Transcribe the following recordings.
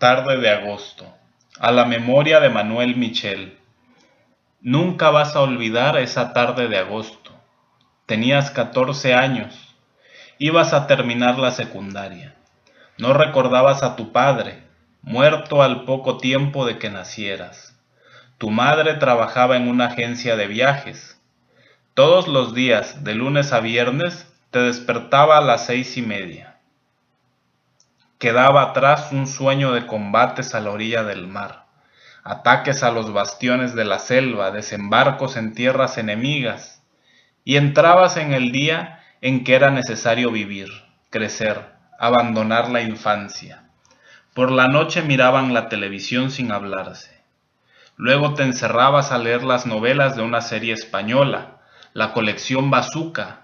Tarde de agosto. A la memoria de Manuel Michel. Nunca vas a olvidar esa tarde de agosto. Tenías 14 años. Ibas a terminar la secundaria. No recordabas a tu padre, muerto al poco tiempo de que nacieras. Tu madre trabajaba en una agencia de viajes. Todos los días, de lunes a viernes, te despertaba a las 6:30. Quedaba atrás un sueño de combates a la orilla del mar, ataques a los bastiones de la selva, desembarcos en tierras enemigas, y entrabas en el día en que era necesario vivir, crecer, abandonar la infancia. Por la noche miraban la televisión sin hablarse. Luego te encerrabas a leer las novelas de una serie española, la colección Bazooka,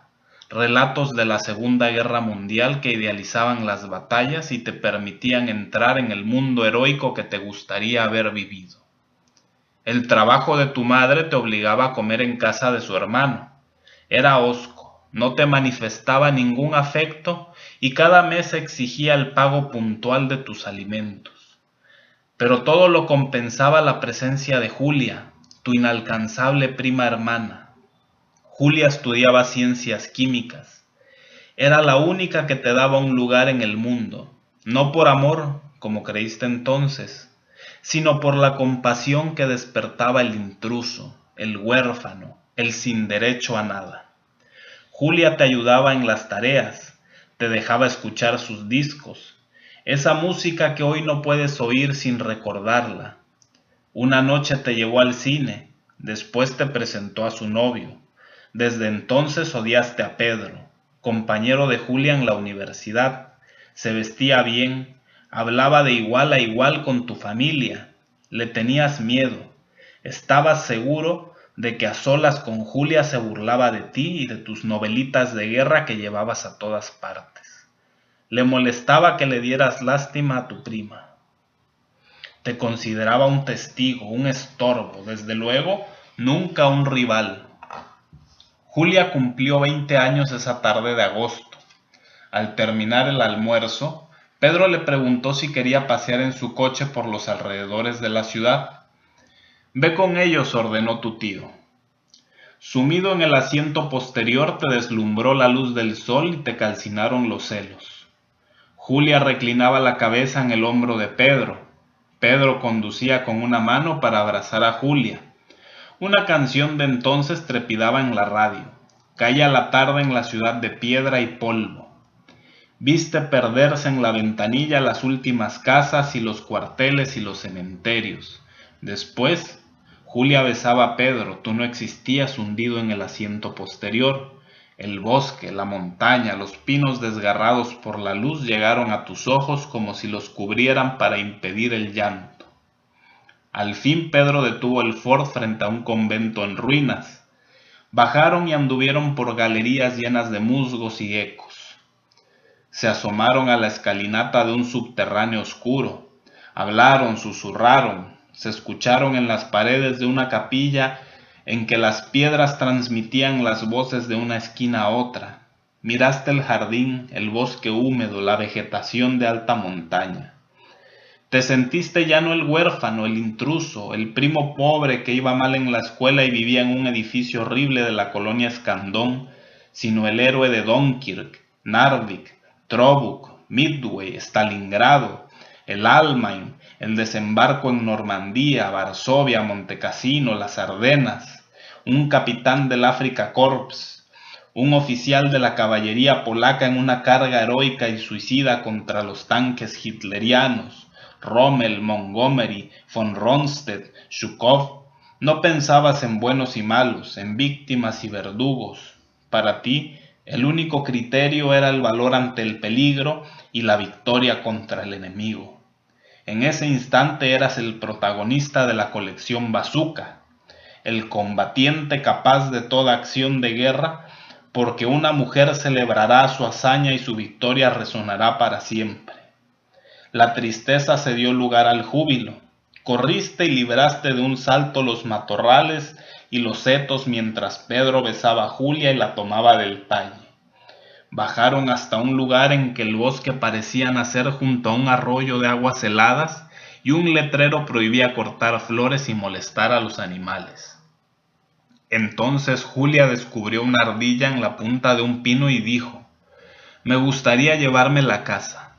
relatos de la Segunda Guerra Mundial que idealizaban las batallas y te permitían entrar en el mundo heroico que te gustaría haber vivido. El trabajo de tu madre te obligaba a comer en casa de su hermano. Era hosco, no te manifestaba ningún afecto y cada mes exigía el pago puntual de tus alimentos. Pero todo lo compensaba la presencia de Julia, tu inalcanzable prima hermana. Julia estudiaba ciencias químicas. Era la única que te daba un lugar en el mundo, no por amor, como creíste entonces, sino por la compasión que despertaba el intruso, el huérfano, el sin derecho a nada. Julia te ayudaba en las tareas, te dejaba escuchar sus discos, esa música que hoy no puedes oír sin recordarla. Una noche te llevó al cine, después te presentó a su novio. Desde entonces odiaste a Pedro, compañero de Julia en la universidad. Se vestía bien, hablaba de igual a igual con tu familia. Le tenías miedo. Estabas seguro de que a solas con Julia se burlaba de ti y de tus novelitas de guerra que llevabas a todas partes. Le molestaba que le dieras lástima a tu prima. Te consideraba un testigo, un estorbo, desde luego, nunca un rival. Julia cumplió 20 años esa tarde de agosto. Al terminar el almuerzo, Pedro le preguntó si quería pasear en su coche por los alrededores de la ciudad. Ve con ellos, ordenó tu tío. Sumido en el asiento posterior te deslumbró la luz del sol y te calcinaron los celos. Julia reclinaba la cabeza en el hombro de Pedro. Pedro conducía con una mano para abrazar a Julia. Una canción de entonces trepidaba en la radio. Caía la tarde en la ciudad de piedra y polvo. Viste perderse en la ventanilla las últimas casas y los cuarteles y los cementerios. Después, Julia besaba a Pedro, tú no existías hundido en el asiento posterior. El bosque, la montaña, los pinos desgarrados por la luz llegaron a tus ojos como si los cubrieran para impedir el llanto. Al fin Pedro detuvo el Ford frente a un convento en ruinas. Bajaron y anduvieron por galerías llenas de musgos y ecos. Se asomaron a la escalinata de un subterráneo oscuro. Hablaron, susurraron, se escucharon en las paredes de una capilla en que las piedras transmitían las voces de una esquina a otra. Miraste el jardín, el bosque húmedo, la vegetación de alta montaña. Te sentiste ya no el huérfano, el intruso, el primo pobre que iba mal en la escuela y vivía en un edificio horrible de la colonia Escandón, sino el héroe de Dunkirk, Narvik, Trobuk, Midway, Stalingrado, el Almain, el desembarco en Normandía, Varsovia, Montecassino, las Ardenas, un capitán del Afrika Korps, un oficial de la caballería polaca en una carga heroica y suicida contra los tanques hitlerianos, Rommel, Montgomery, von Rundstedt, Zhukov. No pensabas en buenos y malos, en víctimas y verdugos. Para ti, el único criterio era el valor ante el peligro y la victoria contra el enemigo. En ese instante eras el protagonista de la colección Bazooka, el combatiente capaz de toda acción de guerra, porque una mujer celebrará su hazaña y su victoria resonará para siempre. La tristeza se dio lugar al júbilo. Corriste y libraste de un salto los matorrales y los setos mientras Pedro besaba a Julia y la tomaba del talle. Bajaron hasta un lugar en que el bosque parecía nacer junto a un arroyo de aguas heladas y un letrero prohibía cortar flores y molestar a los animales. Entonces Julia descubrió una ardilla en la punta de un pino y dijo: «Me gustaría llevármela a casa».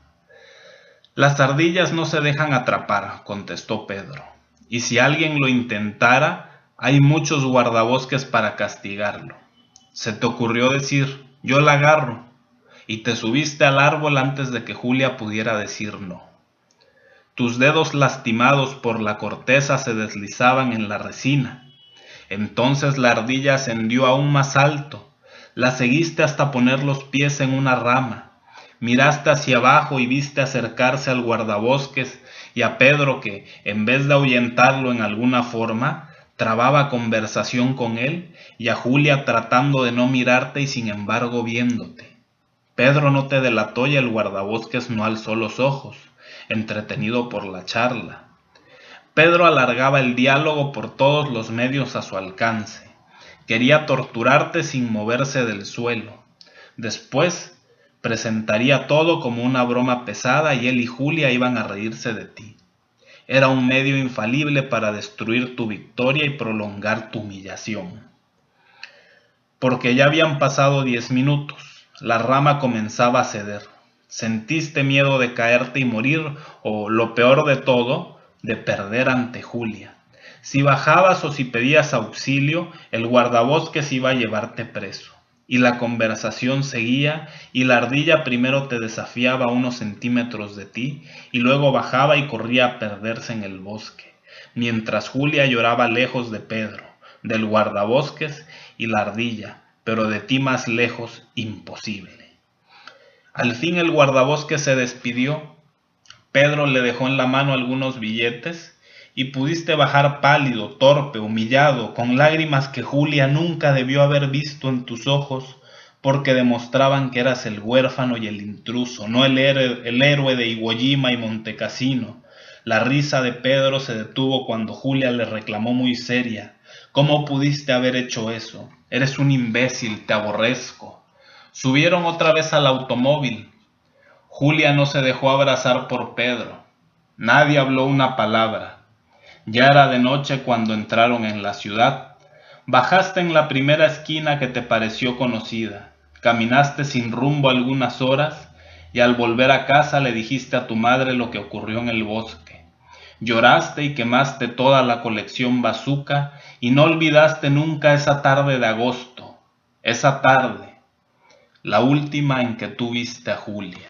«Las ardillas no se dejan atrapar», contestó Pedro, «y si alguien lo intentara, hay muchos guardabosques para castigarlo. Se te ocurrió decir: «Yo la agarro», y te subiste al árbol antes de que Julia pudiera decir no. Tus dedos lastimados por la corteza se deslizaban en la resina. Entonces la ardilla ascendió aún más alto. La seguiste hasta poner los pies en una rama. Miraste hacia abajo y viste acercarse al guardabosques y a Pedro que, en vez de ahuyentarlo en alguna forma, trababa conversación con él, y a Julia tratando de no mirarte y sin embargo viéndote. Pedro no te delató y el guardabosques no alzó los ojos, entretenido por la charla. Pedro alargaba el diálogo por todos los medios a su alcance. Quería torturarte sin moverse del suelo. Después presentaría todo como una broma pesada y él y Julia iban a reírse de ti. Era un medio infalible para destruir tu victoria y prolongar tu humillación. Porque ya habían pasado 10 minutos. La rama comenzaba a ceder. Sentiste miedo de caerte y morir, o lo peor de todo, de perder ante Julia. Si bajabas o si pedías auxilio, el guardabosques iba a llevarte preso. Y la conversación seguía, y la ardilla primero te desafiaba a unos centímetros de ti, y luego bajaba y corría a perderse en el bosque, mientras Julia lloraba lejos de Pedro, del guardabosques y la ardilla, pero de ti más lejos, imposible. Al fin el guardabosques se despidió. Pedro le dejó en la mano algunos billetes y pudiste bajar pálido, torpe, humillado, con lágrimas que Julia nunca debió haber visto en tus ojos, porque demostraban que eras el huérfano y el intruso, no el héroe de Iwo Jima y Montecassino. La risa de Pedro se detuvo cuando Julia le reclamó muy seria: «¿Cómo pudiste haber hecho eso? Eres un imbécil, te aborrezco». Subieron otra vez al automóvil. Julia no se dejó abrazar por Pedro. Nadie habló una palabra. Ya era de noche cuando entraron en la ciudad. Bajaste en la primera esquina que te pareció conocida. Caminaste sin rumbo algunas horas y al volver a casa le dijiste a tu madre lo que ocurrió en el bosque. Lloraste y quemaste toda la colección Bazooka y no olvidaste nunca esa tarde de agosto. Esa tarde, la última en que tú viste a Julia.